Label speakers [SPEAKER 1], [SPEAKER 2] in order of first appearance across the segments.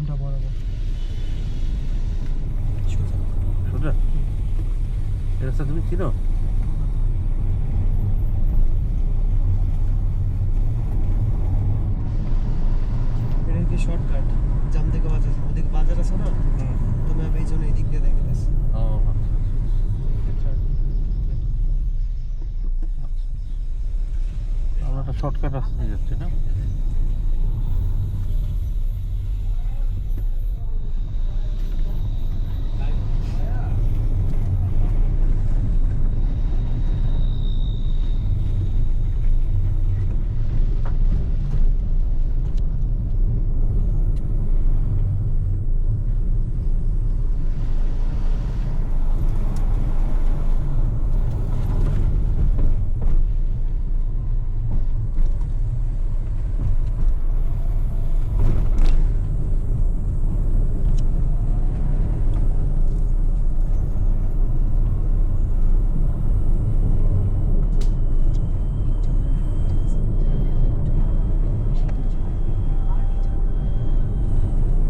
[SPEAKER 1] কোনটা বরাবর
[SPEAKER 2] সোজা এই রাস্তা তুমি চিনো?
[SPEAKER 1] এটা কি শর্টকাট জাম থেকে বাজার ওদিকে বাজার আছে না তুমি আমি এই জন্য এই দিক দিয়ে দেখে গেছি
[SPEAKER 2] ও আচ্ছা আমরা একটা শর্টকাট রাস্তা দিয়ে যাচ্ছি না?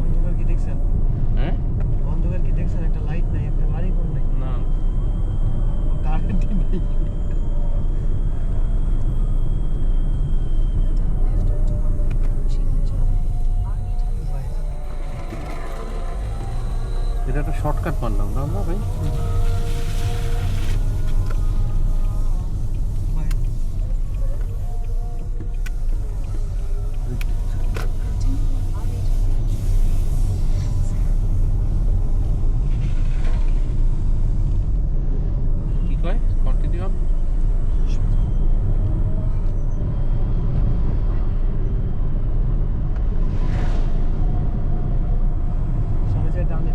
[SPEAKER 1] অন্ধকার কি দেখছেন
[SPEAKER 2] হ্যাঁ
[SPEAKER 1] অন্ধকার কি দেখছেন একটা লাইট নাই একটা বাড়ি কোন নাই
[SPEAKER 2] না
[SPEAKER 1] কারেন্ট নেই
[SPEAKER 2] এটা একটা শর্টকাট মানলাম না আমরা ভাই? কি কয় কন্টিনিউ অন?
[SPEAKER 1] সামনে যায় ডানে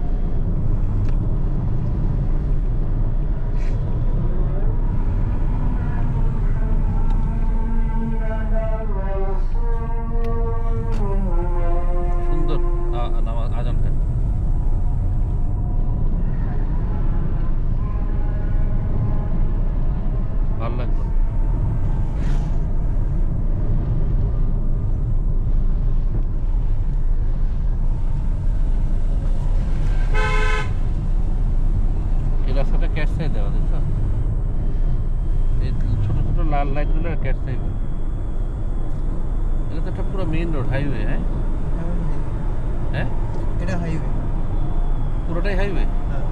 [SPEAKER 2] সুন্দর নামাজ আজান খান ভালো লাগলো এই রাস্তাটা ক্যাটসাই দেওয়া দেখছো এই ছোট ছোট লাল লাইটগুলো ক্যাটসাই এটা তো একটা পুরো মেইন রোড হাইওয়ে হ্যাঁ হ্যাঁ
[SPEAKER 1] এটা হাইওয়ে
[SPEAKER 2] পুরোটাই হাইওয়ে
[SPEAKER 1] হ্যাঁ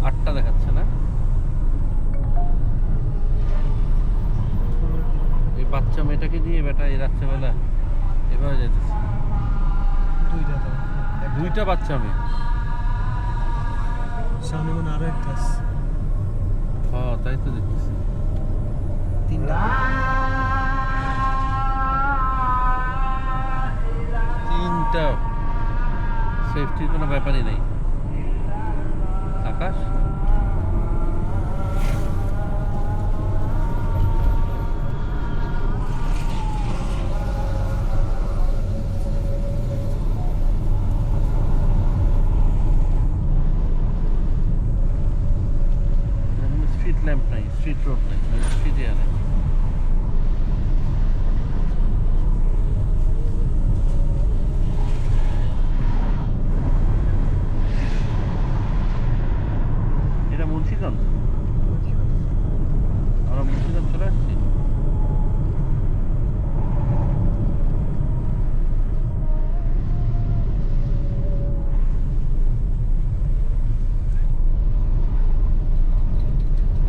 [SPEAKER 2] আটটা দেখাচ্ছে না এই বাচ্চা মেয়েটাকে নিয়ে বেটা এই রাত্রেবেলা এভাবে যেতেছে
[SPEAKER 1] দুইটা তো
[SPEAKER 2] দুইটা বাচ্চা মেয়ে
[SPEAKER 1] সামনে মনে আরো একটা আছে
[SPEAKER 2] হ্যাঁ তাই তো দেখতেছি
[SPEAKER 1] তিনটা
[SPEAKER 2] তিনটা সেফটির কোনো ব্যাপারই নেই আকাশ স্ট্রিট ল্যাম্প নাই স্ট্রিট রোড নাই স্ট্রিট এরিয়া নাই এটা মুন্সিগঞ্জ আমরা মুন্সিগঞ্জ চলে আসছি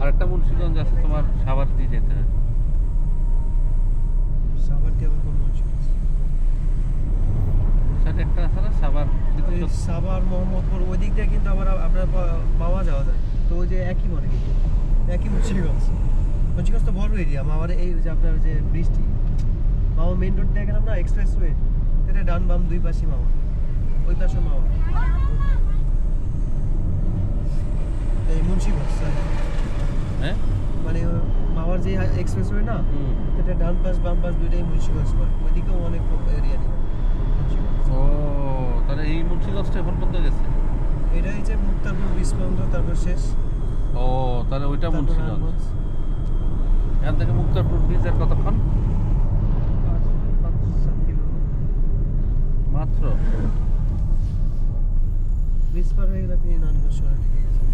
[SPEAKER 2] আরেকটা মুন্সিগঞ্জ আছে তোমার সাভার দিয়ে যেতে হয়
[SPEAKER 1] সাভার দিয়ে আবার কোন মানুষ
[SPEAKER 2] সাথে একটা আছে না সাভার
[SPEAKER 1] এই সাভার মোহাম্মদপুর ওই দিক দিয়ে কিন্তু আবার আপনার পাওয়া যাওয়া যায় তো ওই যে একই মনে কিন্তু একই মুন্সিগঞ্জ মুন্সিগঞ্জ তো বড় এরিয়া আমার এই যে আপনার যে বৃষ্টি মামা মেইন রোড দিয়ে গেলাম না এক্সপ্রেসওয়ে এটা ডান বাম দুই পাশে মামা ওই পাশে মামা এই মুন্সিগঞ্জ
[SPEAKER 2] হ্যাঁ
[SPEAKER 1] মানে মাওয়ার যে এক্সপ্রেসওয়ে না, এটা ডান পাশ বাম পাশ দুইটাই মুন্সিগঞ্জ পড়ে, ওইদিকেও অনেক এরিয়া নেই মুন্সিগঞ্জ।
[SPEAKER 2] ও তাহলে এই মুন্সিগঞ্জটা এখন পর্যন্ত গেছে।
[SPEAKER 1] এটা এই যে মুক্তারপুর ব্রিজ পর্যন্ত, তারপর শেষ,
[SPEAKER 2] ও তাহলে ওইটা
[SPEAKER 1] তারপর
[SPEAKER 2] মুন্সিগঞ্জ।
[SPEAKER 1] রামগঞ্জ।
[SPEAKER 2] এখান থেকে মুক্তারপুর ব্রিজের কতক্ষণ?
[SPEAKER 1] 5-7 কিলো
[SPEAKER 2] মাত্র।
[SPEAKER 1] ব্রিজ পার হয়ে গেলে আপনি নারায়ণগঞ্জ শহরে ঢুকে গেছেন।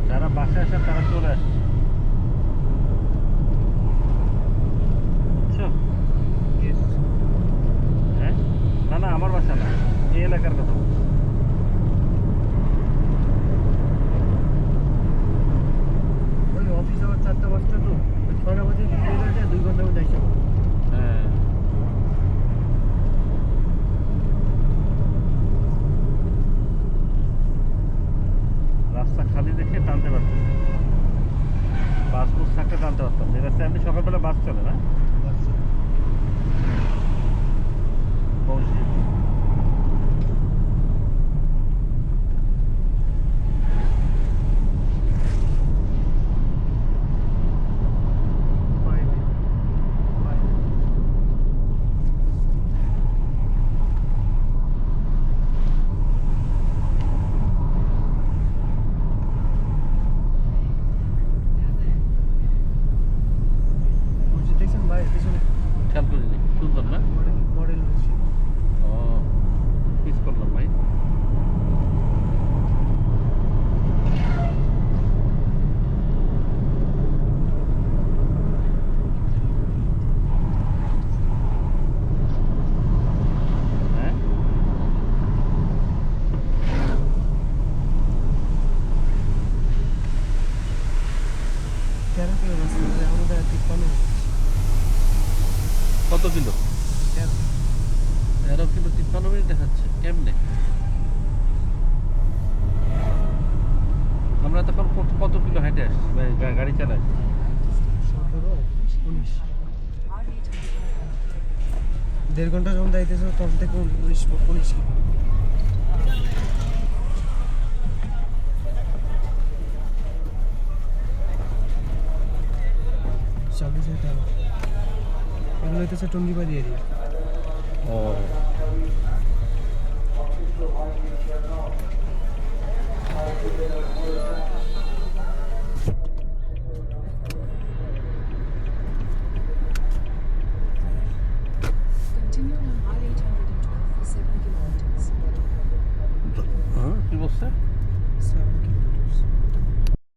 [SPEAKER 2] যারা বাসায় আসে তারা চলে আসছে, বুঝছো? হ্যাঁ, না না আমার বাসা না, এই এলাকার কথা বলছি।
[SPEAKER 1] ওই অফিস আবার 4টা বাজতে, তো 6টা বাজে যদি বের হয়ে যায় 2 ঘন্টার মধ্যে আইসা পড়ে।
[SPEAKER 2] হ্যাঁ রাস্তা খালি দেখে টানতে পারতাম, বাস বুস থাকলে টানতে পারতাম। যে রাস্তায় এমনি সকালবেলা বাস চলে না,
[SPEAKER 1] বাচ্চা।
[SPEAKER 2] পৌঁছে যেত।
[SPEAKER 1] বাইরে, বাইরে। মসজিদ দেখছেন বাইরে পিছনে?
[SPEAKER 2] খেয়াল করিনি, সুন্দর না?
[SPEAKER 1] মডেল মসজিদ।
[SPEAKER 2] ও মিস করলাম ভাই। হ্যাঁ
[SPEAKER 1] তেরো কিলো রাস্তা, আমাদের 53
[SPEAKER 2] কত কিলো?
[SPEAKER 1] 13।
[SPEAKER 2] 13 কিলো 53 মিনিট দেখাচ্ছে, কেমনে? আমরা তখন কত কিলো হেঁটে আসছি, গাড়ি চালাই?
[SPEAKER 1] 17, 19। 1.5 ঘন্টা যখন যাইতেছে তখন থেকে 19 কিলো। এগুলো হইতেছে টঙ্গিবাড়ি এরিয়া।
[SPEAKER 2] ও